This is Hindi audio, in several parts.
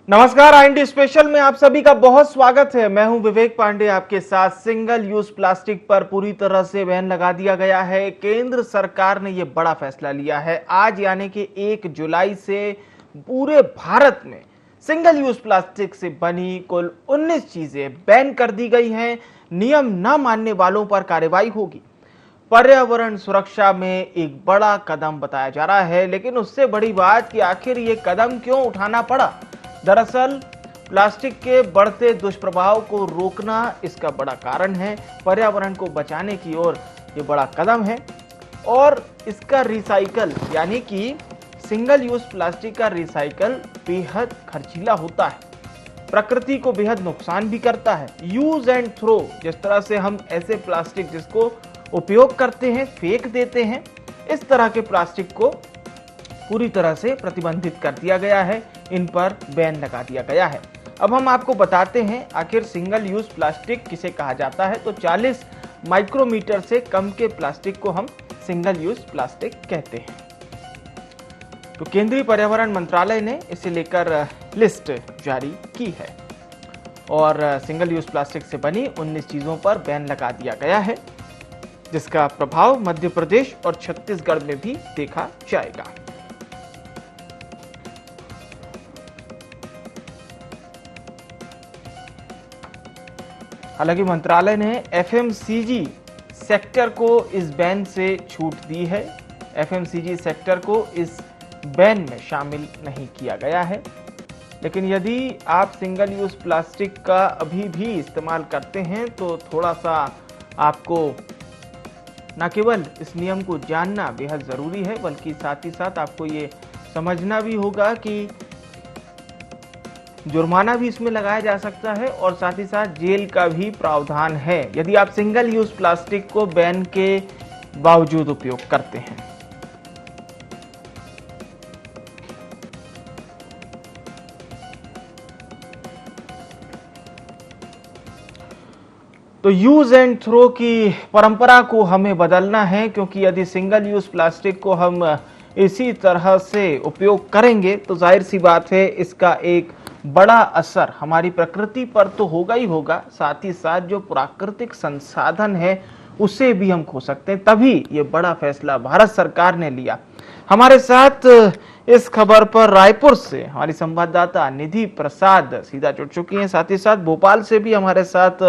नमस्कार, IND स्पेशल में आप सभी का बहुत स्वागत है। मैं हूं विवेक पांडे आपके साथ। सिंगल यूज प्लास्टिक पर पूरी तरह से बैन लगा दिया गया है। केंद्र सरकार ने यह बड़ा फैसला लिया है। आज यानी कि 1 जुलाई से पूरे भारत में सिंगल यूज प्लास्टिक से बनी कुल 19 चीजें बैन कर दी गई हैं। नियम न मानने वालों पर कार्रवाई होगी। पर्यावरण सुरक्षा में एक बड़ा कदम बताया जा रहा है, लेकिन उससे बड़ी बात कि आखिर ये कदम क्यों उठाना पड़ा। दरअसल प्लास्टिक के बढ़ते दुष्प्रभाव को रोकना इसका बड़ा कारण है। पर्यावरण को बचाने की ओर ये बड़ा कदम है और इसका रिसाइकल यानी कि सिंगल यूज प्लास्टिक का रिसाइकल बेहद खर्चीला होता है, प्रकृति को बेहद नुकसान भी करता है। यूज एंड थ्रो, जिस तरह से हम ऐसे प्लास्टिक जिसको उपयोग करते हैं फेंक देते हैं, इस तरह के प्लास्टिक को पूरी तरह से प्रतिबंधित कर दिया गया है। इन पर बैन लगा दिया गया है। अब हम आपको बताते हैं आखिर सिंगल यूज प्लास्टिक किसे कहा जाता है। तो 40 माइक्रोमीटर से कम के प्लास्टिक को हम सिंगल यूज प्लास्टिक कहते हैं। तो केंद्रीय पर्यावरण मंत्रालय ने इसे लेकर लिस्ट जारी की है और सिंगल यूज प्लास्टिक से बनी 19 चीजों पर बैन लगा दिया गया है, जिसका प्रभाव मध्य प्रदेश और छत्तीसगढ़ में भी देखा जाएगा। हालांकि मंत्रालय ने FMCG सेक्टर को इस बैन से छूट दी है। FMCG सेक्टर को इस बैन में शामिल नहीं किया गया है, लेकिन यदि आप सिंगल यूज प्लास्टिक का अभी भी इस्तेमाल करते हैं तो थोड़ा सा आपको न केवल इस नियम को जानना बेहद जरूरी है, बल्कि साथ ही साथ आपको ये समझना भी होगा कि जुर्माना भी इसमें लगाया जा सकता है और साथ ही साथ जेल का भी प्रावधान है यदि आप सिंगल यूज प्लास्टिक को बैन के बावजूद उपयोग करते हैं। तो यूज एंड थ्रो की परंपरा को हमें बदलना है, क्योंकि यदि सिंगल यूज प्लास्टिक को हम इसी तरह से उपयोग करेंगे तो जाहिर सी बात है इसका एक बड़ा असर हमारी प्रकृति पर तो होगा ही होगा, साथ ही साथ जो प्राकृतिक संसाधन है उसे भी हम खो सकते हैं। तभी ये बड़ा फैसला भारत सरकार ने लिया। हमारे साथ इस खबर पर रायपुर से हमारी संवाददाता निधि प्रसाद सीधा जुड़ चुकी हैं, साथ ही साथ भोपाल से भी हमारे साथ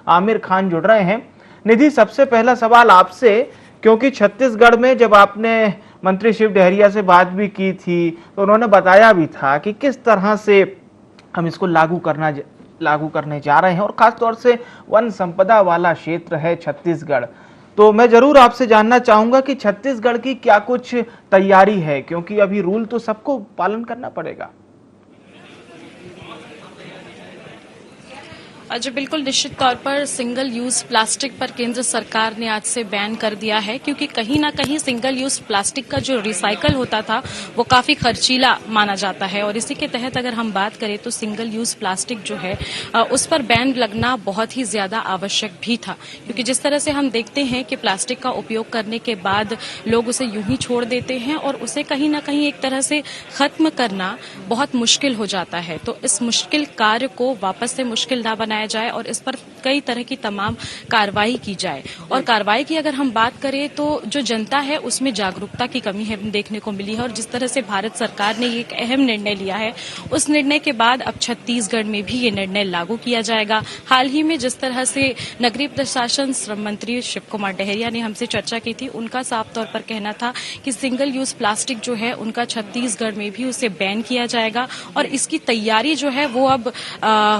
आमिर खान जुड़ रहे हैं। निधि, सबसे पहला सवाल आपसे, क्योंकि छत्तीसगढ़ में जब आपने मंत्री शिव डहरिया से बात भी की थी तो उन्होंने बताया भी था कि किस तरह से हम इसको लागू करने जा रहे हैं और खासतौर से वन संपदा वाला क्षेत्र है छत्तीसगढ़। तो मैं जरूर आपसे जानना चाहूंगा कि छत्तीसगढ़ की क्या कुछ तैयारी है, क्योंकि अभी रूल तो सबको पालन करना पड़ेगा। जी बिल्कुल, निश्चित तौर पर सिंगल यूज प्लास्टिक पर केंद्र सरकार ने आज से बैन कर दिया है, क्योंकि कहीं ना कहीं सिंगल यूज प्लास्टिक का जो रिसाइकल होता था वो काफी खर्चीला माना जाता है और इसी के तहत अगर हम बात करें तो सिंगल यूज प्लास्टिक जो है उस पर बैन लगना बहुत ही ज्यादा आवश्यक भी था, क्योंकि जिस तरह से हम देखते हैं कि प्लास्टिक का उपयोग करने के बाद लोग उसे यूं ही छोड़ देते हैं और उसे कहीं ना कहीं एक तरह से खत्म करना बहुत मुश्किल हो जाता है। तो इस मुश्किल कार्य को वापस से मुश्किल ना बनाया जाए और इस पर कई तरह की तमाम कार्रवाई की जाए। और कार्रवाई की अगर हम बात करें तो जो जनता है उसमें जागरूकता की कमी है देखने को मिली है और जिस तरह से भारत सरकार ने एक अहम निर्णय लिया है उस निर्णय के बाद अब छत्तीसगढ़ में भी ये निर्णय लागू किया जाएगा। हाल ही में जिस तरह से नगरीय प्रशासन श्रम मंत्री शिव कुमार डहरिया ने हमसे चर्चा की थी, उनका साफ तौर पर कहना था कि सिंगल यूज प्लास्टिक जो है उनका छत्तीसगढ़ में भी उसे बैन किया जाएगा और इसकी तैयारी जो है वो अब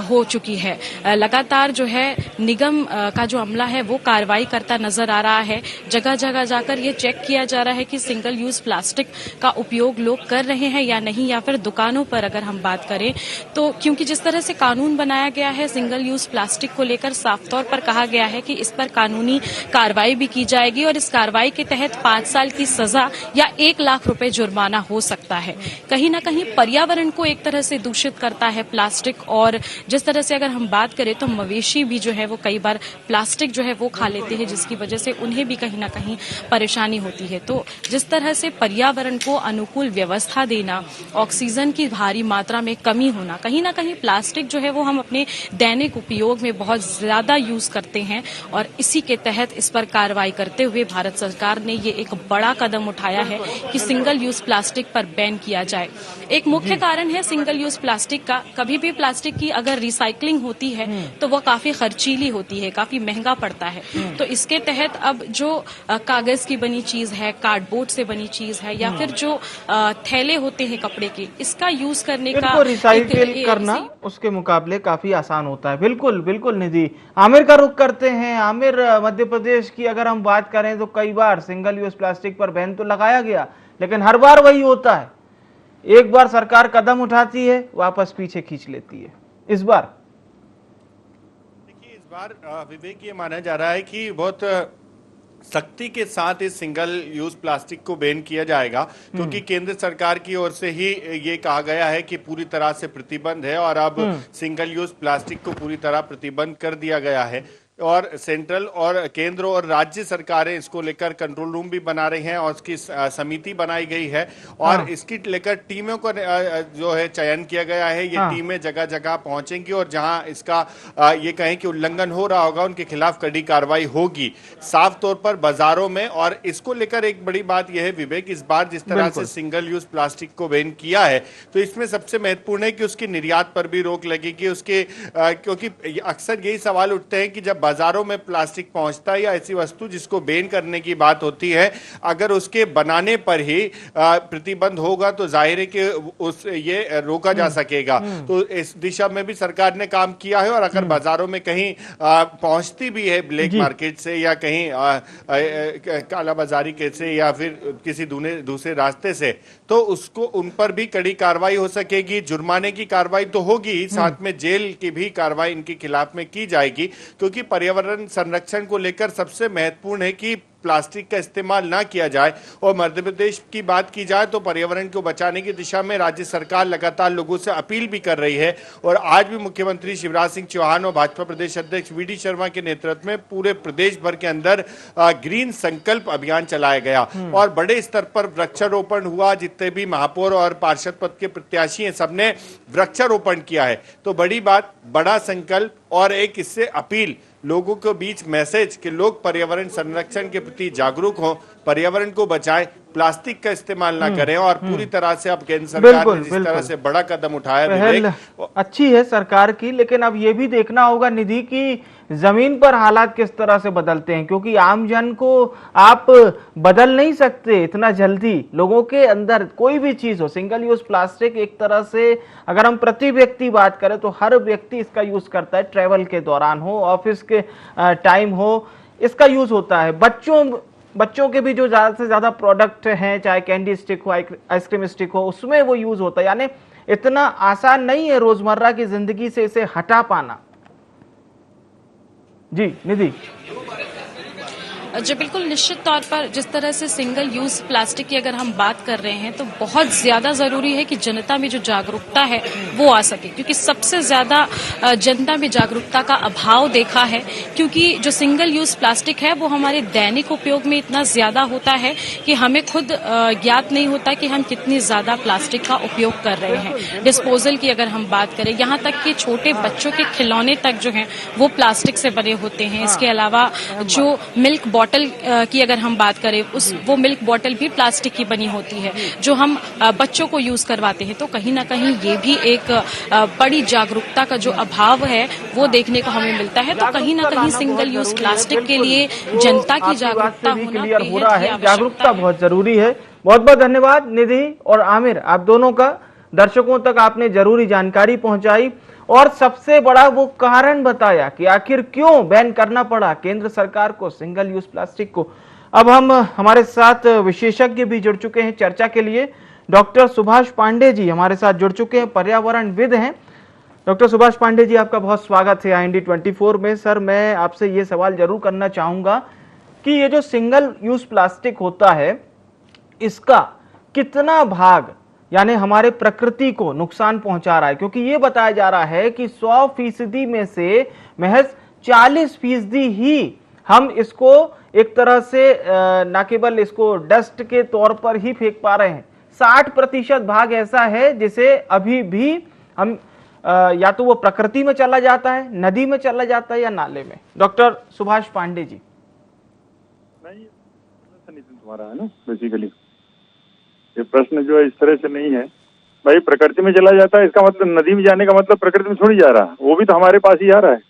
हो चुकी है। लगातार जो है निगम का जो अमला है वो कार्रवाई करता नजर आ रहा है। जगह जगह जाकर ये चेक किया जा रहा है कि सिंगल यूज प्लास्टिक का उपयोग लोग कर रहे हैं या नहीं, या फिर दुकानों पर अगर हम बात करें तो क्योंकि जिस तरह से कानून बनाया गया है सिंगल यूज प्लास्टिक को लेकर साफ तौर पर कहा गया है कि इस पर कानूनी कार्रवाई भी की जाएगी और इस कार्रवाई के तहत 5 साल की सजा या 1 लाख रुपए जुर्माना हो सकता है। कहीं ना कहीं पर्यावरण को एक तरह से दूषित करता है प्लास्टिक और जिस तरह से अगर हम बात करें तो मवेशी भी जो है वो कई बार प्लास्टिक जो है वो खा लेते हैं, जिसकी वजह से उन्हें भी कहीं ना कहीं परेशानी होती है। तो जिस तरह से पर्यावरण को अनुकूल व्यवस्था देना, ऑक्सीजन की भारी मात्रा में कमी होना, कहीं ना कहीं प्लास्टिक जो है वो हम अपने दैनिक उपयोग में बहुत ज्यादा यूज करते हैं और इसी के तहत इस पर कार्रवाई करते हुए भारत सरकार ने ये एक बड़ा कदम उठाया है कि सिंगल यूज प्लास्टिक पर बैन किया जाए। एक मुख्य कारण है सिंगल यूज प्लास्टिक का, कभी भी प्लास्टिक की अगर रिसाइकलिंग होती है तो वो काफी खर्चीली होती है, काफी महंगा पड़ता है। तो इसके तहत अब जो कागज की बनी चीज है, कार्डबोर्ड से बनी चीज है या फिर जो थैले होते हैं कपड़े के, इसका यूज करने का रिसाइकिल करना उसके मुकाबले काफी आसान होता है। बिल्कुल बिल्कुल निधि, आमिर का रुख करते हैं। आमिर, मध्य प्रदेश की अगर हम बात करें तो कई बार सिंगल यूज प्लास्टिक पर बैन तो लगाया गया, लेकिन हर बार वही होता है, एक बार सरकार कदम उठाती है वापस पीछे खींच लेती है। इस बार देखिए, इस बार विवेक ये माना जा रहा है कि बहुत सख्ती के साथ इस सिंगल यूज प्लास्टिक को बैन किया जाएगा, क्योंकि केंद्र सरकार की ओर से ही ये कहा गया है कि पूरी तरह से प्रतिबंध है और अब सिंगल यूज प्लास्टिक को पूरी तरह प्रतिबंध कर दिया गया है। और सेंट्रल और केंद्र और राज्य सरकारें इसको लेकर कंट्रोल रूम भी बना रही हैं और उसकी समिति बनाई गई है और इसकी लेकर टीमों को जो है चयन किया गया है। ये टीमें जगह जगह पहुंचेंगी और जहां इसका ये कहें कि उल्लंघन हो रहा होगा उनके खिलाफ कड़ी कार्रवाई होगी, साफ तौर पर बाजारों में। और इसको लेकर एक बड़ी बात यह है विवेक, इस बार जिस तरह से सिंगल यूज प्लास्टिक को बैन किया है तो इसमें सबसे महत्वपूर्ण है कि उसके निर्यात पर भी रोक लगेगी, उसके क्योंकि अक्सर यही सवाल उठते हैं कि जब बाजारों में प्लास्टिक पहुंचता है या ऐसी वस्तु जिसको बैन करने की बात होती है, अगर उसके बनाने पर ही प्रतिबंध होगा तो जाहिर है कि ये रोका जा सकेगा। तो इस दिशा में भी सरकार ने काम किया है और अगर बाजारों में कहीं पहुंचती भी है ब्लैक मार्केट से या कहीं काला बाजारी से या फिर किसी दूसरे रास्ते से, तो उसको उन पर भी कड़ी कार्रवाई हो सकेगी। जुर्माने की कार्रवाई तो होगी, साथ में जेल की भी कार्रवाई इनके खिलाफ में की जाएगी, क्योंकि पर्यावरण संरक्षण को लेकर सबसे महत्वपूर्ण है कि प्लास्टिक का इस्तेमाल ना किया जाए। और मध्य प्रदेश की बात की जाए तो पर्यावरण को बचाने की दिशा में राज्य सरकार लगातार लोगों से अपील भी कर रही है और आज भी मुख्यमंत्री शिवराज सिंह चौहान और भाजपा प्रदेश अध्यक्ष वीडी शर्मा के नेतृत्व में पूरे प्रदेश भर के अंदर ग्रीन संकल्प अभियान चलाया गया और बड़े स्तर पर वृक्षारोपण हुआ। जितने भी महापौर और पार्षद पद के प्रत्याशी हैं सबने वृक्षारोपण किया है। तो बड़ी बात, बड़ा संकल्प और एक इससे अपील, लोगों के बीच मैसेज कि लोग पर्यावरण संरक्षण के प्रति जागरूक हों, पर्यावरण को बचाएं, प्लास्टिक का इस्तेमाल ना करें। और पूरी तरह से अब केंद्र सरकार ने जिस तरह से बड़ा कदम उठाया, पहल अच्छी है सरकार की, लेकिन अब ये भी देखना होगा निधि की जमीन पर हालात किस तरह से बदलते हैं, क्योंकि आम जन को आप बदल नहीं सकते इतना जल्दी। लोगों के अंदर कोई भी चीज हो, सिंगल यूज प्लास्टिक एक तरह से अगर हम प्रति व्यक्ति बात करें तो हर व्यक्ति इसका यूज करता है, ट्रेवल के दौरान हो, ऑफिस के टाइम हो, इसका यूज होता है। बच्चों के भी जो ज्यादा से ज्यादा प्रोडक्ट हैं, चाहे कैंडी स्टिक हो, आइसक्रीम स्टिक हो, उसमें वो यूज होता है। यानी इतना आसान नहीं है रोजमर्रा की जिंदगी से इसे हटा पाना। जी निधि। जी बिल्कुल, निश्चित तौर पर जिस तरह से सिंगल यूज प्लास्टिक की अगर हम बात कर रहे हैं तो बहुत ज्यादा जरूरी है कि जनता में जो जागरूकता है वो आ सके, क्योंकि सबसे ज्यादा जनता में जागरूकता का अभाव देखा है। क्योंकि जो सिंगल यूज प्लास्टिक है वो हमारे दैनिक उपयोग में इतना ज्यादा होता है कि हमें खुद ज्ञात नहीं होता कि हम कितनी ज्यादा प्लास्टिक का उपयोग कर रहे हैं। डिस्पोजल की अगर हम बात करें, यहाँ तक कि छोटे बच्चों के खिलौने तक जो हैं वो प्लास्टिक से बने होते हैं। इसके अलावा जो मिल्क बॉटल की अगर हम बात करें, वो मिल्क बॉटल भी प्लास्टिक की बनी होती है जो हम बच्चों को यूज करवाते हैं। तो कहीं ना कहीं ये भी एक बड़ी जागरूकता का जो अभाव है वो देखने को हमें मिलता है। तो कहीं ना कहीं सिंगल यूज प्लास्टिक के लिए जनता की जागरूकता होना क्लियर हो रहा है, जागरूकता बहुत जरूरी है। बहुत बहुत धन्यवाद निधि और आमिर, आप दोनों का। दर्शकों तक आपने जरूरी जानकारी पहुंचाई और सबसे बड़ा वो कारण बताया कि आखिर क्यों बैन करना पड़ा केंद्र सरकार को सिंगल यूज प्लास्टिक को। अब हमारे साथ विशेषज्ञ भी जुड़ चुके हैं चर्चा के लिए। डॉक्टर सुभाष पांडे जी हमारे साथ जुड़ चुके हैं, पर्यावरणविद हैं। डॉक्टर सुभाष पांडे जी, आपका बहुत स्वागत है IND 24 में। सर, मैं आपसे ये सवाल जरूर करना चाहूंगा कि ये जो सिंगल यूज प्लास्टिक होता है, इसका कितना भाग यानी हमारे प्रकृति को नुकसान पहुंचा रहा है, क्योंकि ये बताया जा रहा है कि 100% में से महज 40% ही हम इसको एक तरह से न केवल इसको डस्ट के तौर पर ही फेंक पा रहे हैं, 60% भाग ऐसा है जिसे अभी भी हम या तो वो प्रकृति में चला जाता है, नदी में चला जाता है या नाले में। डॉक्टर सुभाष पांडे जी। नहीं, तुम्हारा है ना, बेसिकली ये प्रश्न जो है इस तरह से नहीं है। भाई प्रकृति में चला जाता है, इसका मतलब नदी में जाने का मतलब प्रकृति में थोड़ी जा रहा, वो भी तो हमारे पास ही आ रहा है।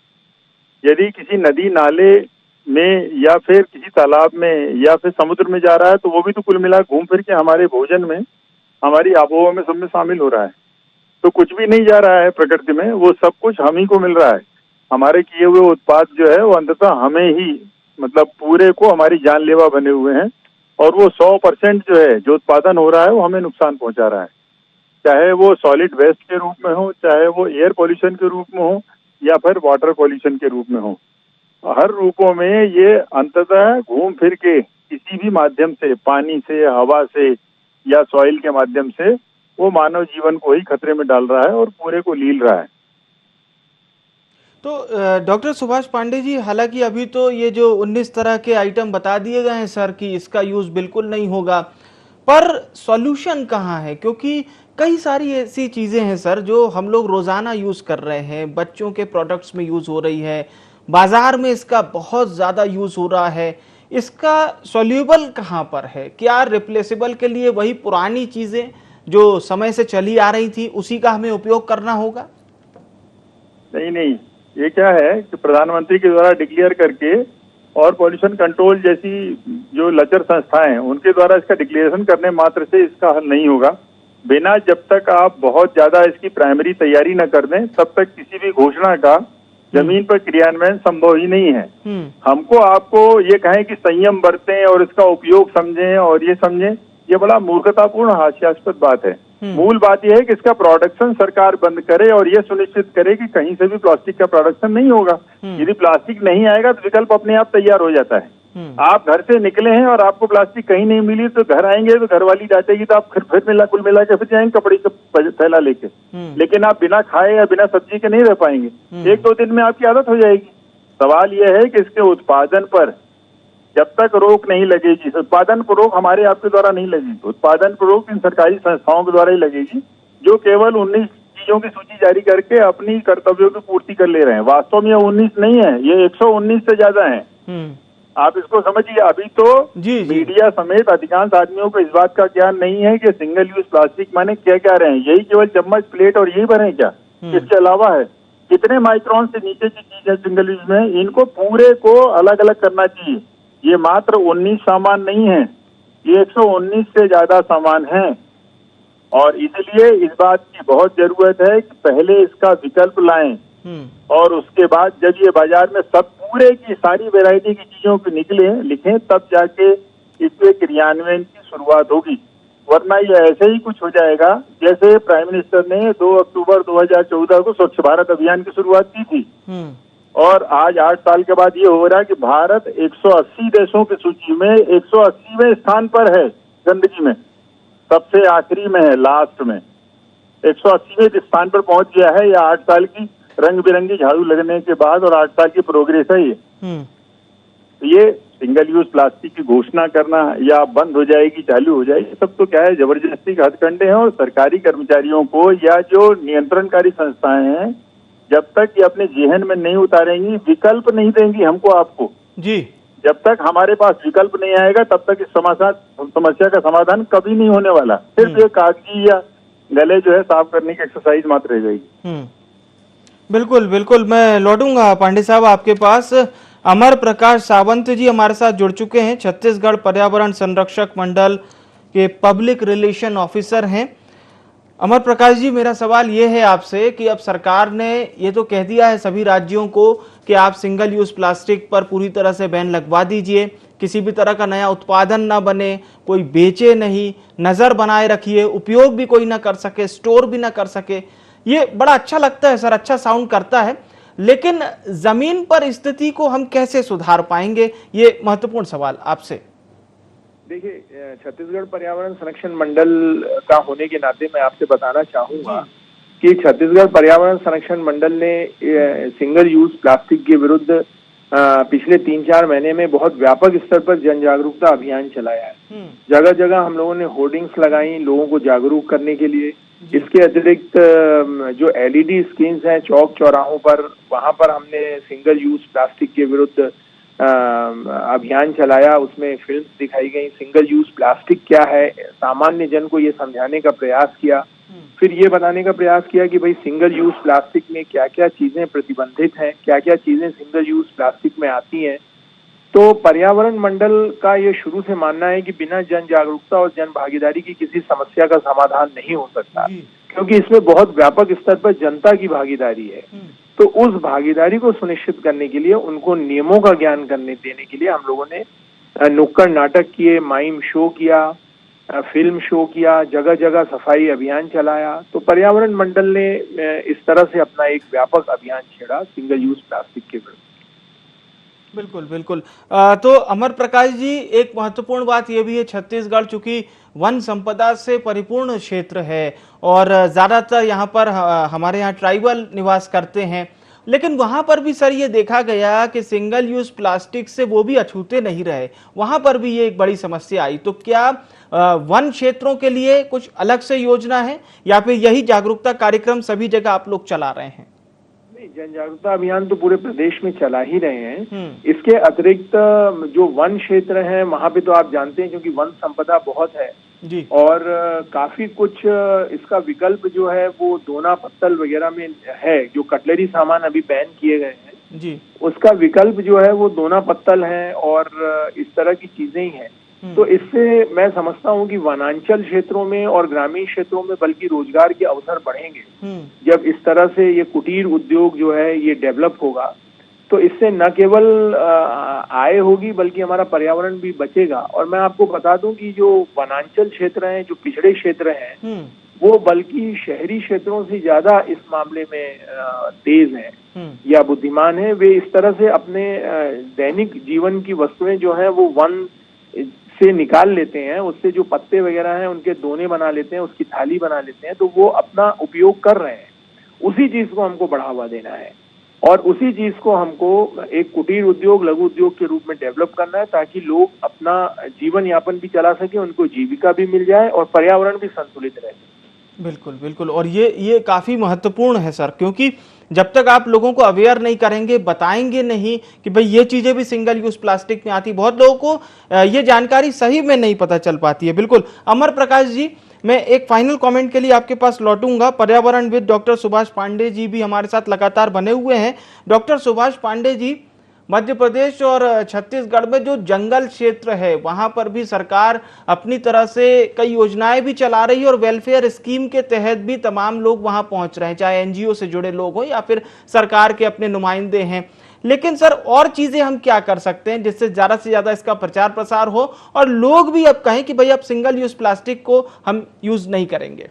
यदि किसी नदी नाले में या फिर किसी तालाब में या फिर समुद्र में जा रहा है तो वो भी तो कुल मिला घूम फिर के हमारे भोजन में, हमारी आबोहवा में, सब में शामिल हो रहा है। तो कुछ भी नहीं जा रहा है प्रकृति में, वो सब कुछ हम ही को मिल रहा है। हमारे किए हुए उत्पाद जो है वो अंततः हमें ही, मतलब पूरे को हमारी जानलेवा बने हुए हैं, और वो 100% जो है जो उत्पादन हो रहा है वो हमें नुकसान पहुंचा रहा है, चाहे वो सॉलिड वेस्ट के रूप में हो, चाहे वो एयर पॉल्यूशन के रूप में हो, या फिर वाटर पॉल्यूशन के रूप में हो। हर रूपों में ये अंततः घूम फिर के किसी भी माध्यम से, पानी से, हवा से या सॉइल के माध्यम से, वो मानव जीवन को ही खतरे में डाल रहा है और पूरे को लील रहा है। तो डॉक्टर सुभाष पांडे जी, हालांकि अभी तो ये जो 19 तरह के आइटम बता दिए गए हैं सर कि इसका यूज बिल्कुल नहीं होगा, पर सॉल्यूशन कहाँ है? क्योंकि कई सारी ऐसी चीजें हैं सर जो हम लोग रोजाना यूज कर रहे हैं, बच्चों के प्रोडक्ट्स में यूज हो रही है, बाजार में इसका बहुत ज्यादा यूज हो रहा है। इसका सॉल्यूबल कहाँ पर है? क्या रिप्लेसेबल के लिए वही पुरानी चीजें जो समय से चली आ रही थी उसी का हमें उपयोग करना होगा? नहीं, ये क्या है कि प्रधानमंत्री के द्वारा डिक्लेयर करके और पॉल्यूशन कंट्रोल जैसी जो लचर संस्थाएं हैं उनके द्वारा इसका डिक्लेरेशन करने मात्र से इसका हल नहीं होगा। बिना जब तक आप बहुत ज्यादा इसकी प्राइमरी तैयारी न कर दें तब तक किसी भी घोषणा का जमीन पर क्रियान्वयन संभव ही नहीं है। हमको आपको ये कहें कि संयम बरतें और इसका उपयोग समझें और ये समझें, ये बड़ा मूर्खतापूर्ण हास्यास्पद बात है। मूल बात यह है कि इसका प्रोडक्शन सरकार बंद करे और ये सुनिश्चित करे कि कहीं से भी प्लास्टिक का प्रोडक्शन नहीं होगा। यदि प्लास्टिक नहीं आएगा तो विकल्प अपने आप तैयार हो जाता है। आप घर से निकले हैं और आपको प्लास्टिक कहीं नहीं मिली तो घर आएंगे तो घरवाली डांटेगी, तो आप फिर कुल मिला के फिर जाएंगे कपड़े का थैला लेके। लेकिन आप बिना खाए या बिना सब्जी के नहीं रह पाएंगे। 1-2 दिन में आपकी आदत हो जाएगी। सवाल यह है कि इसके उत्पादन पर जब तक रोक नहीं लगेगी, उत्पादन पर रोक हमारे आपके द्वारा नहीं लगेगी, उत्पादन पर रोक इन सरकारी संस्थाओं के द्वारा ही लगेगी जो केवल 19 चीजों की सूची जारी करके अपनी कर्तव्यों की पूर्ति कर ले रहे हैं। वास्तव में ये 19 नहीं है, ये 119 से ज्यादा है। आप इसको समझिए। अभी तो मीडिया समेत अधिकांश आदमियों को इस बात का ज्ञान नहीं है कि सिंगल यूज प्लास्टिक माने क्या क्या रहे हैं। यही केवल चम्मच, प्लेट और यही भरे क्या? इसके अलावा है कितने माइक्रोन से नीचे की चीज है सिंगल यूज में, इनको पूरे को अलग अलग करना चाहिए। ये मात्र 19 सामान नहीं है, ये 119 से ज्यादा सामान है। और इसलिए इस बात की बहुत जरूरत है कि पहले इसका विकल्प लाएं और उसके बाद जब ये बाजार में सब पूरे की सारी वैरायटी की चीजों को लिखें तब जाके इसके क्रियान्वयन की शुरुआत होगी। वरना ये ऐसे ही कुछ हो जाएगा जैसे प्राइम मिनिस्टर ने 2 अक्टूबर 2014 को स्वच्छ भारत अभियान की शुरुआत की थी, और आज 8 साल के बाद ये हो रहा है कि भारत 180 देशों की सूची में 180वें स्थान पर है, गंदगी में सबसे आखिरी में है, लास्ट में 180वें स्थान पर पहुंच गया है। या 8 साल की रंग बिरंगी झाड़ू लगने के बाद और 8 साल की प्रोग्रेस है ये। तो ये सिंगल यूज प्लास्टिक की घोषणा करना या बंद हो जाएगी, चालू हो जाएगी, सब तो क्या है, जबरदस्ती के हथकंडे हैं। और सरकारी कर्मचारियों को या जो नियंत्रणकारी संस्थाएं हैं, जब तक ये अपने जेहन में नहीं उतारेंगी, विकल्प नहीं देंगी हमको आपको जी, जब तक हमारे पास विकल्प नहीं आएगा तब तक इस समस्या का समाधान कभी नहीं होने वाला। सिर्फ ये कागजी या गले जो है साफ करने की एक्सरसाइज मात्र रह जाएगी। बिल्कुल बिल्कुल, मैं लौटूंगा पांडे साहब आपके पास। अमर प्रकाश सावंत जी हमारे साथ जुड़ चुके हैं, छत्तीसगढ़ पर्यावरण संरक्षक मंडल के पब्लिक रिलेशन ऑफिसर हैं। अमर प्रकाश जी, मेरा सवाल ये है आपसे कि अब सरकार ने ये तो कह दिया है सभी राज्यों को कि आप सिंगल यूज प्लास्टिक पर पूरी तरह से बैन लगवा दीजिए, किसी भी तरह का नया उत्पादन ना बने, कोई बेचे नहीं, नजर बनाए रखिए, उपयोग भी कोई ना कर सके, स्टोर भी ना कर सके। ये बड़ा अच्छा लगता है सर, अच्छा साउंड करता है, लेकिन जमीन पर स्थिति को हम कैसे सुधार पाएंगे? ये महत्वपूर्ण सवाल आपसे। देखिए, छत्तीसगढ़ पर्यावरण संरक्षण मंडल का होने के नाते मैं आपसे बताना चाहूंगा कि छत्तीसगढ़ पर्यावरण संरक्षण मंडल ने सिंगल यूज प्लास्टिक के विरुद्ध पिछले 3-4 महीने में बहुत व्यापक स्तर पर जन जागरूकता अभियान चलाया है। जगह जगह हम लोगों ने होर्डिंग्स लगाई लोगों को जागरूक करने के लिए। इसके अतिरिक्त जो एलईडी स्क्रीन्स हैं चौक चौराहों पर, वहां पर हमने सिंगल यूज प्लास्टिक के विरुद्ध अभियान चलाया। उसमें फिल्म्स दिखाई गई, सिंगल यूज प्लास्टिक क्या है, सामान्य जन को ये समझाने का प्रयास किया। फिर ये बताने का प्रयास किया कि भाई सिंगल यूज प्लास्टिक में क्या क्या चीजें प्रतिबंधित हैं, क्या क्या चीजें सिंगल यूज प्लास्टिक में आती हैं। तो पर्यावरण मंडल का ये शुरू से मानना है कि बिना जन जागरूकता और जन भागीदारी की किसी समस्या का समाधान नहीं हो सकता, क्योंकि इसमें बहुत व्यापक स्तर पर जनता की भागीदारी है। तो उस भागीदारी को सुनिश्चित करने के लिए, उनको नियमों का ज्ञान देने के लिए हम लोगों ने नुक्कड़ नाटक किए, माइम शो किया, फिल्म शो किया, जगह जगह सफाई अभियान चलाया। तो पर्यावरण मंडल ने इस तरह से अपना एक व्यापक अभियान छेड़ा सिंगल यूज प्लास्टिक के विरुद्ध। बिल्कुल बिल्कुल। तो अमर प्रकाश जी, एक महत्वपूर्ण बात यह भी है, छत्तीसगढ़ चूंकि वन संपदा से परिपूर्ण क्षेत्र है और ज्यादातर यहाँ पर हमारे यहाँ ट्राइबल निवास करते हैं, लेकिन वहां पर भी सर ये देखा गया कि सिंगल यूज प्लास्टिक से वो भी अछूते नहीं रहे, वहां पर भी ये एक बड़ी समस्या आई। तो क्या वन क्षेत्रों के लिए कुछ अलग से योजना है या फिर यही जागरूकता कार्यक्रम सभी जगह आप लोग चला रहे हैं? नहीं, जन जागरूकता अभियान तो पूरे प्रदेश में चला ही रहे हैं। इसके अतिरिक्त जो वन क्षेत्र है वहां पे तो आप जानते हैं, क्योंकि वन संपदा बहुत है जी, और काफी कुछ इसका विकल्प जो है वो दोना पत्तल वगैरह में है। जो कटलरी सामान अभी बैन किए गए हैं जी, उसका विकल्प जो है वो दोना पत्तल है और इस तरह की चीजें ही हैं। तो इससे मैं समझता हूँ कि वनांचल क्षेत्रों में और ग्रामीण क्षेत्रों में बल्कि रोजगार के अवसर बढ़ेंगे जब इस तरह से ये कुटीर उद्योग जो है ये डेवलप होगा। तो इससे न केवल आय होगी बल्कि हमारा पर्यावरण भी बचेगा। और मैं आपको बता दूं कि जो वनांचल क्षेत्र हैं, जो पिछड़े क्षेत्र हैं, वो बल्कि शहरी क्षेत्रों से ज्यादा इस मामले में तेज हैं या बुद्धिमान हैं। वे इस तरह से अपने दैनिक जीवन की वस्तुएं जो है वो वन से निकाल लेते हैं, उससे जो पत्ते वगैरह हैं उनके दोने बना लेते हैं, उसकी थाली बना लेते हैं। तो वो अपना उपयोग कर रहे हैं। उसी चीज को हमको बढ़ावा देना है और उसी चीज को हमको एक कुटीर उद्योग, लघु उद्योग के रूप में डेवलप करना है, ताकि लोग अपना जीवन यापन भी चला सके, उनको जीविका भी मिल जाए और पर्यावरण भी संतुलित रहे। बिल्कुल बिल्कुल। और ये काफी महत्वपूर्ण है सर, क्योंकि जब तक आप लोगों को अवेयर नहीं करेंगे, बताएंगे नहीं कि भाई ये चीजें भी सिंगल यूज प्लास्टिक में आती, बहुत लोगों को ये जानकारी सही में नहीं पता चल पाती है। बिल्कुल। अमर प्रकाश जी, मैं एक फाइनल कमेंट के लिए आपके पास लौटूंगा। पर्यावरणविद डॉक्टर सुभाष पांडे जी भी हमारे साथ लगातार बने हुए हैं। डॉक्टर सुभाष पांडे जी, मध्य प्रदेश और छत्तीसगढ़ में जो जंगल क्षेत्र है वहां पर भी सरकार अपनी तरह से कई योजनाएं भी चला रही है और वेलफेयर स्कीम के तहत भी तमाम लोग वहां पहुंच रहे हैं, चाहे एनजीओ से जुड़े लोग हो या फिर सरकार के अपने नुमाइंदे हैं। लेकिन सर, और चीजें हम क्या कर सकते हैं जिससे ज्यादा से ज्यादा इसका प्रचार प्रसार हो और लोग भी अब कहें कि भाई अब सिंगल यूज प्लास्टिक को हम यूज नहीं करेंगे?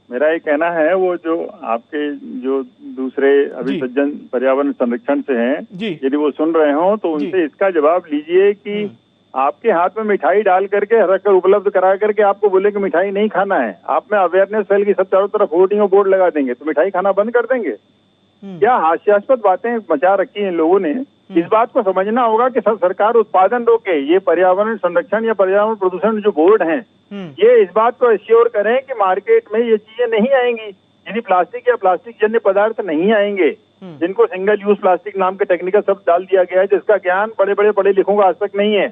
मेरा ये कहना है, वो जो आपके जो दूसरे अभी सज्जन पर्यावरण संरक्षण से हैं, यदि वो सुन रहे हो तो उनसे इसका जवाब लीजिए कि आपके हाथ में मिठाई डाल करके रखकर उपलब्ध करा करके आपको बोले कि मिठाई नहीं खाना है, आप में अवेयरनेस फैल की सब चारों तरफ होर्डिंग और बोर्ड लगा देंगे तो मिठाई खाना बंद कर देंगे? क्या हास्यास्पद बातें मचा रखी हैं लोगों ने। इस बात को समझना होगा कि सरकार उत्पादन रोके, ये पर्यावरण संरक्षण या पर्यावरण प्रदूषण जो बोर्ड हैं ये इस बात को एश्योर करें कि मार्केट में ये चीजें नहीं आएंगी। यदि प्लास्टिक या प्लास्टिक जन्य पदार्थ नहीं आएंगे जिनको सिंगल यूज प्लास्टिक नाम के टेक्निकल शब्द डाल दिया गया है, जिसका ज्ञान बड़े बड़े पढ़े लिखों का आज तक नहीं है,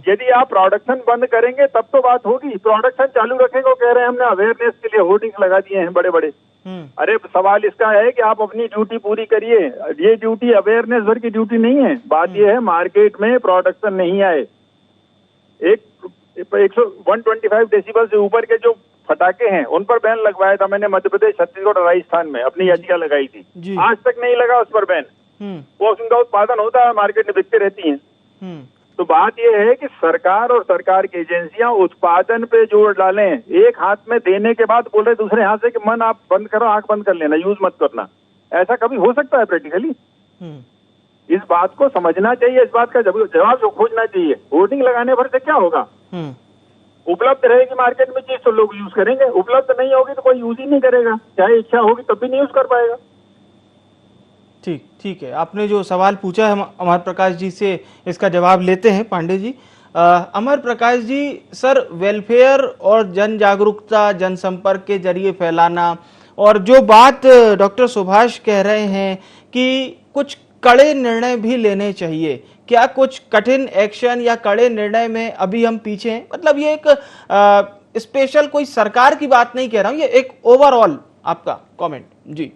यदि आप प्रोडक्शन बंद करेंगे तब तो बात होगी। प्रोडक्शन चालू रखेंगे, वो कह रहे हैं हमने अवेयरनेस के लिए होर्डिंग्स लगा दिए हैं बड़े बड़े। अरे सवाल इसका है कि आप अपनी ड्यूटी पूरी करिए। ये ड्यूटी अवेयरनेस भर की ड्यूटी नहीं है। बात यह है मार्केट में प्रोडक्शन नहीं आए। 125 डेसिबल से ऊपर के जो फटाके हैं उन पर बैन लगवाया था मैंने मध्य प्रदेश, छत्तीसगढ़ और राजस्थान में अपनी याचिका लगाई थी। आज तक नहीं लगा उस पर बैन। वो उनका उत्पादन होता है, मार्केट में बिकते रहती हैं। तो बात यह है कि सरकार और सरकार की एजेंसियां उत्पादन पे जोर डालें। एक हाथ में देने के बाद बोल रहे दूसरे हाथ से कि मन आप बंद करो, आंख बंद कर लेना, यूज मत करना। ऐसा कभी हो सकता है प्रैक्टिकली? इस बात को समझना चाहिए, इस बात का जवाब जो खोजना चाहिए। होर्डिंग लगाने भर से क्या होगा? उपलब्ध रहेगी मार्केट में चीज तो लोग यूज करेंगे, उपलब्ध नहीं होगी तो कोई यूज ही नहीं करेगा, चाहे इच्छा होगी तब भी नहीं यूज कर पाएगा। ठीक है, आपने जो सवाल पूछा है अमर प्रकाश जी से इसका जवाब लेते हैं पांडे जी। अमर प्रकाश जी, सर वेलफेयर और जन जागरूकता, जनसंपर्क के जरिए फैलाना, और जो बात डॉक्टर सुभाष कह रहे हैं कि कुछ कड़े निर्णय भी लेने चाहिए, क्या कुछ कठिन एक्शन या कड़े निर्णय में अभी हम पीछे हैं? मतलब ये एक स्पेशल कोई सरकार की बात नहीं कह रहा हूं, ये एक ओवरऑल आपका कमेंट जी।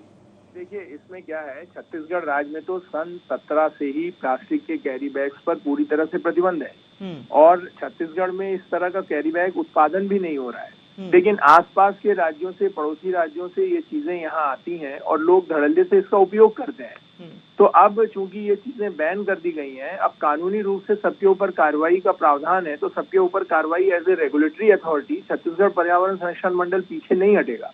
देखिए, इसमें क्या है, छत्तीसगढ़ राज्य में तो सन 17 से ही प्लास्टिक के कैरी बैग्स पर पूरी तरह से प्रतिबंध है और छत्तीसगढ़ में इस तरह का कैरी बैग उत्पादन भी नहीं हो रहा है। लेकिन आसपास के राज्यों से, पड़ोसी राज्यों से ये चीजें यहाँ आती हैं और लोग धड़ल्ले से इसका उपयोग करते हैं। तो अब चूंकि ये चीजें बैन कर दी गई हैं, अब कानूनी रूप से सबके ऊपर कार्रवाई का प्रावधान है, तो सबके ऊपर कार्रवाई as a regulatory authority Chhattisgarh Paryavaran Sanrakshan मंडल पीछे नहीं हटेगा।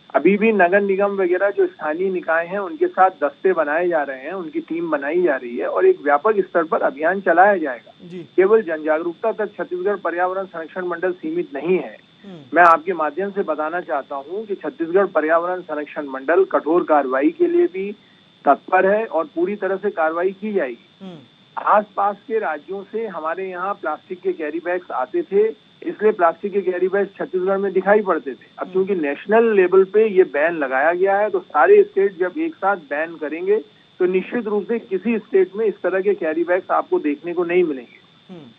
अभी भी नगर निगम वगैरह जो स्थानीय निकाय हैं उनके साथ दस्ते बनाए जा रहे हैं, उनकी टीम बनाई जा रही है और एक व्यापक स्तर पर अभियान चलाया जाएगा। केवल जन जागरूकता तक छत्तीसगढ़ पर्यावरण संरक्षण मंडल सीमित नहीं है। मैं आपके माध्यम से बताना चाहता हूं कि छत्तीसगढ़ पर्यावरण संरक्षण मंडल कठोर कार्रवाई के लिए भी तत्पर है और पूरी तरह से कार्रवाई की जाएगी। आसपास के राज्यों से हमारे यहाँ प्लास्टिक के कैरी बैग्स आते थे, इसलिए प्लास्टिक के कैरी बैग छत्तीसगढ़ में दिखाई पड़ते थे। अब क्योंकि नेशनल लेवल पे ये बैन लगाया गया है, तो सारे स्टेट जब एक साथ बैन करेंगे तो निश्चित रूप से किसी स्टेट में इस तरह के कैरी बैग्स आपको देखने को नहीं मिलेंगे।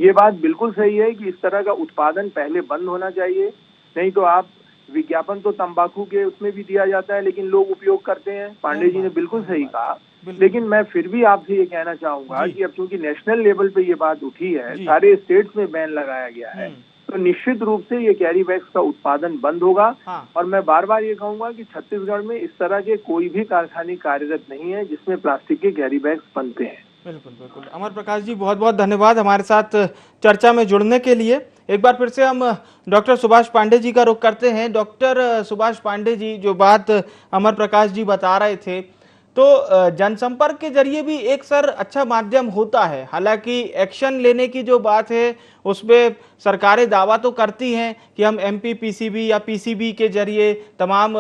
ये बात बिल्कुल सही है कि इस तरह का उत्पादन पहले बंद होना चाहिए, नहीं तो आप विज्ञापन तो तंबाकू के उसमें भी दिया जाता है लेकिन लोग उपयोग करते हैं। पांडे जी ने बिल्कुल सही कहा, लेकिन मैं फिर भी आपसे ये कहना चाहूंगा कि अब चूंकि नेशनल लेवल पे ये बात उठी है, सारे स्टेट्स में बैन लगाया गया है, तो निश्चित रूप से ये कैरी बैग्स का उत्पादन बंद होगा। और मैं बार बार ये कहूंगा कि छत्तीसगढ़ में इस तरह के कोई भी कारखाने कार्यरत नहीं है जिसमें प्लास्टिक के कैरी बैग्स बनते हैं। बिल्कुल। अमर प्रकाश जी, बहुत बहुत धन्यवाद हमारे साथ चर्चा में जुड़ने के लिए। एक बार फिर से हम डॉक्टर सुभाष पांडे जी का रुख करते हैं। डॉक्टर सुभाष पांडे जी, जो बात अमर प्रकाश जी बता रहे थे, तो जनसंपर्क के जरिए भी एक सर अच्छा माध्यम होता है। हालांकि एक्शन लेने की जो बात है उसमें सरकारें दावा तो करती हैं कि हम एमपीपीसीबी या पीसीबी के जरिए तमाम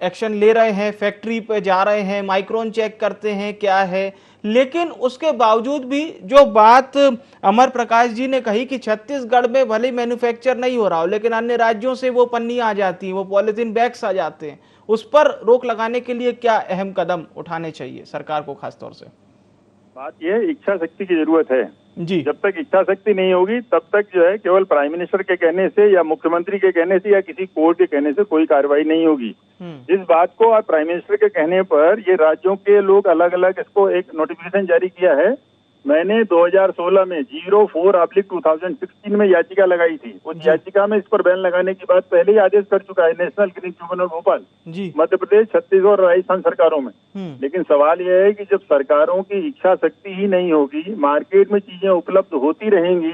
एक्शन ले रहे हैं, फैक्ट्री पे जा रहे हैं, माइक्रोन चेक करते हैं क्या है, लेकिन उसके बावजूद भी जो बात अमर प्रकाश जी ने कही कि छत्तीसगढ़ में भले मैन्युफैक्चर नहीं हो रहा हो लेकिन अन्य राज्यों से वो पन्नी आ जाती है, वो पॉलिथीन बैग्स आ जाते हैं, उस पर रोक लगाने के लिए क्या अहम कदम उठाने चाहिए सरकार को? खास तौर से बात यह है, इच्छा शक्ति की जरूरत है जी। जब तक इच्छा शक्ति नहीं होगी तब तक जो है केवल प्राइम मिनिस्टर के कहने से या मुख्यमंत्री के कहने से या किसी कोर्ट के कहने से कोई कार्रवाई नहीं होगी। इस बात को और प्राइम मिनिस्टर के कहने पर ये राज्यों के लोग अलग अलग इसको एक नोटिफिकेशन जारी किया है। मैंने 2016 में 04/2016 में याचिका लगाई थी। उस याचिका में इस पर बैन लगाने की बात पहले ही आदेश कर चुका है national green tribunal Bhopal, Madhya Pradesh, Chhattisgarh और राजस्थान सरकारों में। लेकिन सवाल यह है कि जब सरकारों की इच्छा शक्ति ही नहीं होगी, मार्केट में चीजें उपलब्ध होती रहेंगी,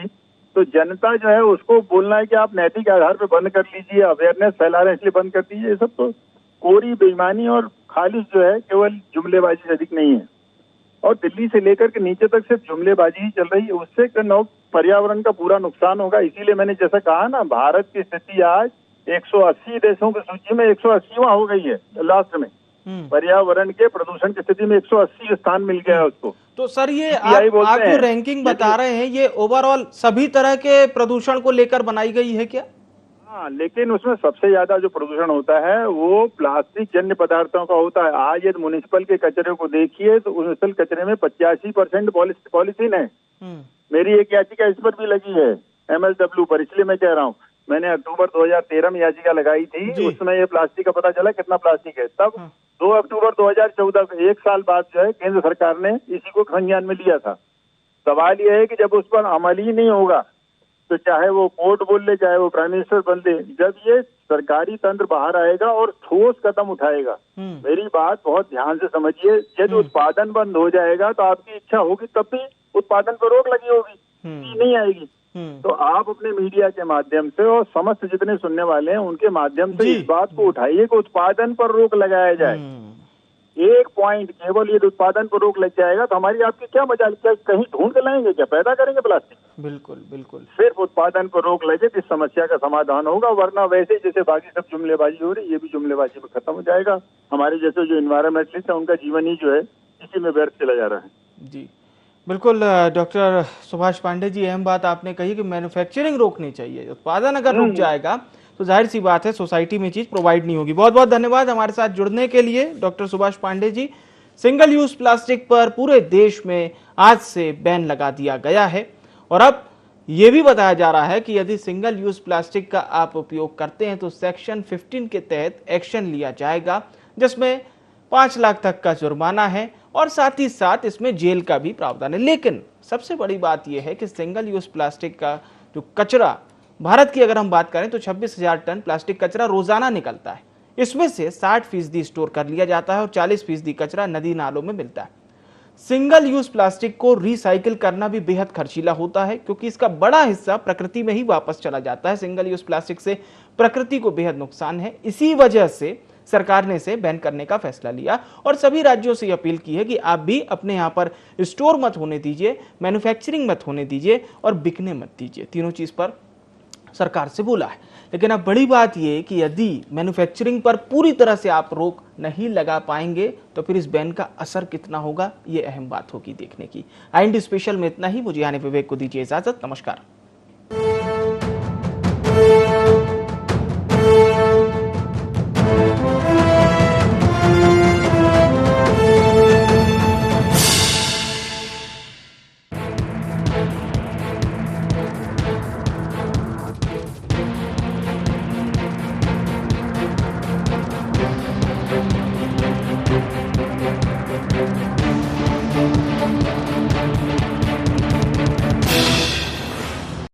तो जनता जो है उसको बोलना है कि आप नैतिक आधार पर बंद कर लीजिए, अवेयरनेस फैला रहे इसलिए बंद कर दीजिए, ये सब तो कोरी बेईमानी और खालिश जो है केवल जुमलेबाजी से अधिक नहीं है। और दिल्ली से लेकर के नीचे तक सिर्फ जुमलेबाजी ही चल रही है, उससे पर्यावरण का पूरा नुकसान होगा। इसीलिए मैंने जैसा कहा ना, भारत की स्थिति आज 180 देशों की सूची में 180वां हो गई है लास्ट में। पर्यावरण के प्रदूषण की स्थिति में 180 स्थान मिल गया है उसको। तो सर ये आप जो रैंकिंग बता रहे हैं ये ओवरऑल सभी तरह के प्रदूषण को लेकर बनाई गई है क्या? हाँ, लेकिन उसमें सबसे ज्यादा जो प्रदूषण होता है वो प्लास्टिक जन्य पदार्थों का होता है। आज यदि म्युनिसिपल के कचरे को देखिए तो म्युनिसिपल कचरे में 85% पॉलिथीन है। मेरी एक याचिका इस पर भी लगी है MSW पर, इसलिए मैं कह रहा हूँ। मैंने अक्टूबर 2013 में याचिका लगाई थी, उसमें ये प्लास्टिक का पता चला कितना प्लास्टिक है। तब 2 अक्टूबर 2014 को, एक साल बाद जो है केंद्र सरकार ने इसी को संज्ञान में लिया था। सवाल यह है कि जब उस पर अमल ही नहीं होगा तो चाहे वो कोर्ट बोल ले, चाहे वो प्राइम मिनिस्टर बन ले, जब ये सरकारी तंत्र बाहर आएगा और ठोस कदम उठाएगा। मेरी बात बहुत ध्यान से समझिए, यदि उत्पादन बंद हो जाएगा तो आपकी इच्छा होगी तब भी उत्पादन पर रोक लगी होगी, नहीं आएगी। तो आप अपने मीडिया के माध्यम से और समस्त जितने सुनने वाले हैं उनके माध्यम से इस बात को उठाइए कि उत्पादन पर रोक लगाया जाए। एक पॉइंट केवल यदि उत्पादन पर रोक लग जाएगा तो हमारी आपकी क्या मजाल, क्या कहीं ढूंढ के लाएंगे, क्या पैदा करेंगे प्लास्टिक? बिल्कुल बिल्कुल। सिर्फ उत्पादन पर रोक लगे तो इस समस्या का समाधान होगा, वरना वैसे जैसे बाकी सब जुमलेबाजी हो रही है ये भी जुमलेबाजी में खत्म हो जाएगा। हमारे जैसे जो इन्वायरमेंटलिस्ट है उनका जीवन ही जो है इसी में व्यर्थ चला जा रहा है। जी बिल्कुल। डॉक्टर सुभाष पांडे जी, अहम बात आपने कही कि मैन्युफैक्चरिंग रोकनी चाहिए। उत्पादन अगर रुक जाएगा तो जाहिर सी बात है सोसाइटी में चीज प्रोवाइड नहीं होगी। बहुत बहुत धन्यवाद हमारे साथ जुड़ने के लिए doctor Subhash Pandey ji. Single use plastic पर पूरे देश में आज से बैन लगा दिया गया है और अब यह भी बताया जा रहा है कि यदि सिंगल यूज प्लास्टिक का आप उपयोग करते हैं तो सेक्शन 15 के तहत एक्शन लिया जाएगा, जिसमें 5 लाख तक का जुर्माना है और साथ ही साथ इसमें जेल का भी प्रावधान है। लेकिन सबसे बड़ी बात यह है कि सिंगल यूज प्लास्टिक का जो कचरा, भारत की अगर हम बात करें तो 26,000 टन प्लास्टिक कचरा रोजाना निकलता है। इसमें से 60% स्टोर कर लिया जाता है और 40% कचरा नदी नालों में मिलता है। सिंगल यूज प्लास्टिक को रिसाइकिल करना भी बेहद खर्चीला होता है क्योंकि इसका बड़ा हिस्सा प्रकृति में ही वापस चला जाता है। सिंगल यूज प्लास्टिक से प्रकृति को बेहद नुकसान है। इसी वजह से सरकार ने इसे बैन करने का फैसला लिया और सभी राज्यों से अपील की है कि आप भी अपने यहां पर स्टोर मत होने दीजिए, मैन्युफैक्चरिंग मत होने दीजिए और बिकने मत दीजिए। तीनों चीज पर सरकार से बोला है। लेकिन अब बड़ी बात यह कि यदि मैन्युफैक्चरिंग पर पूरी तरह से आप रोक नहीं लगा पाएंगे तो फिर इस बैन का असर कितना होगा, ये अहम बात होगी देखने की। IND स्पेशल में इतना ही। मुझे यानी विवेक को दीजिए इजाजत। नमस्कार।